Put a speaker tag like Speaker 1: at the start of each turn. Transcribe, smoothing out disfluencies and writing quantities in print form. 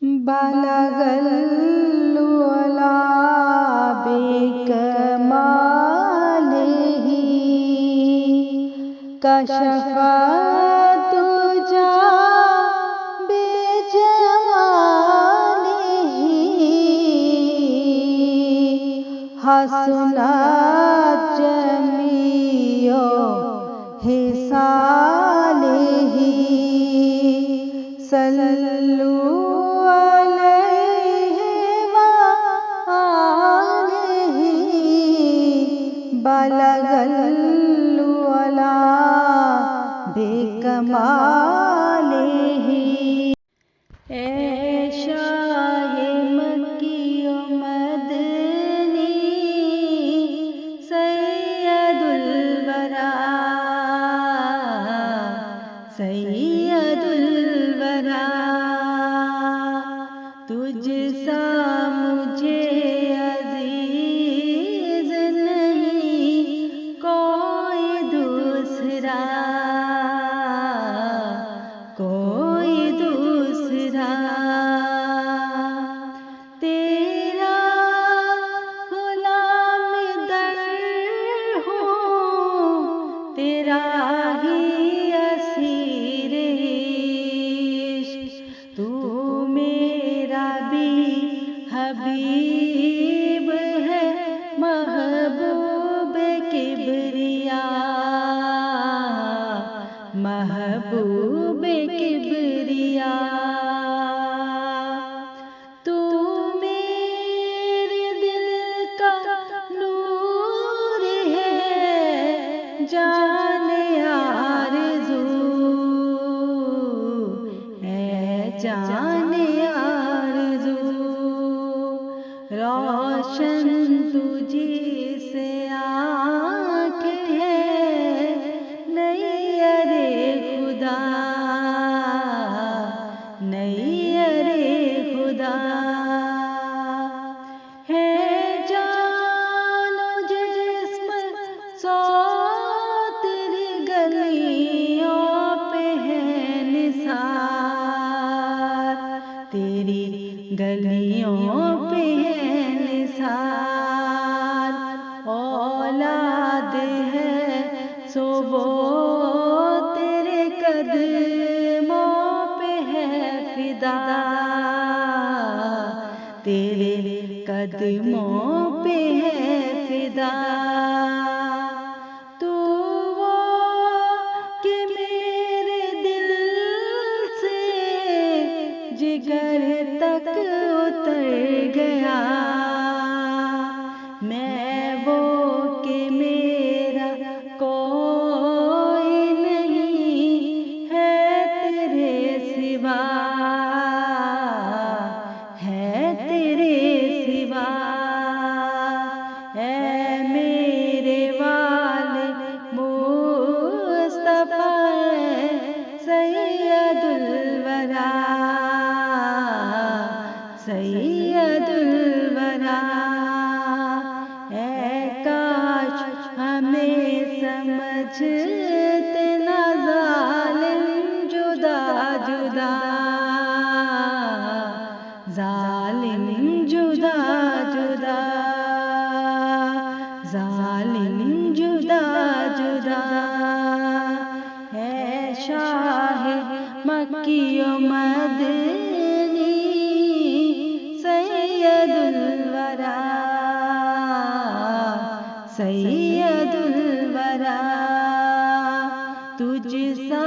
Speaker 1: بلغ العلا بکمالہ کشف الدجی بجمالہ حسنت جمیع خصالہ صلوا علیہ وآلہ بلغ العلا بکمالہ۔ اے شاہ مکی و مدنی سید الورا سید الورا، تجھ سا مجھے عزیز نہیں کوئی دوسرا، کوئی دوسرا، تیرا غلام در ہوں، تیرا ہی اسیر عشق، تو میرا بھی حبیب ہے محبوب کبریا، محبوب کبریا، تو میرے دل کا نور ہے جان آرزو، ہے جان آرزو، روشن تجھی سے آنکھ ہے نیر خدا، نیر خدا، ہے جان و جسم سو تیری گلیوں پہ ہے نثار، تیری گلیوں پہ ہے نثار، اولاد ہے سو وہ تیرے قدموں پہ ہے فدا، تیرے قدموں پہ ہے فدا، تو وہ کہ میرے دل سے جگر تک اتر گیا، میں وہ کہ میرا کوئی نہیں ہے تیرے سوا، ہے تیرے سوا، اے میرے والد مصطفیٰ سید الورا، سید الورا، اے کاش ہمیں سمجھتے نہ ظالم جدا جدا، ظالم جدا جدا، ظالم جدا جدا، اے شاہ مکی و مدنی سید الورا، سید الورا، تجھ سا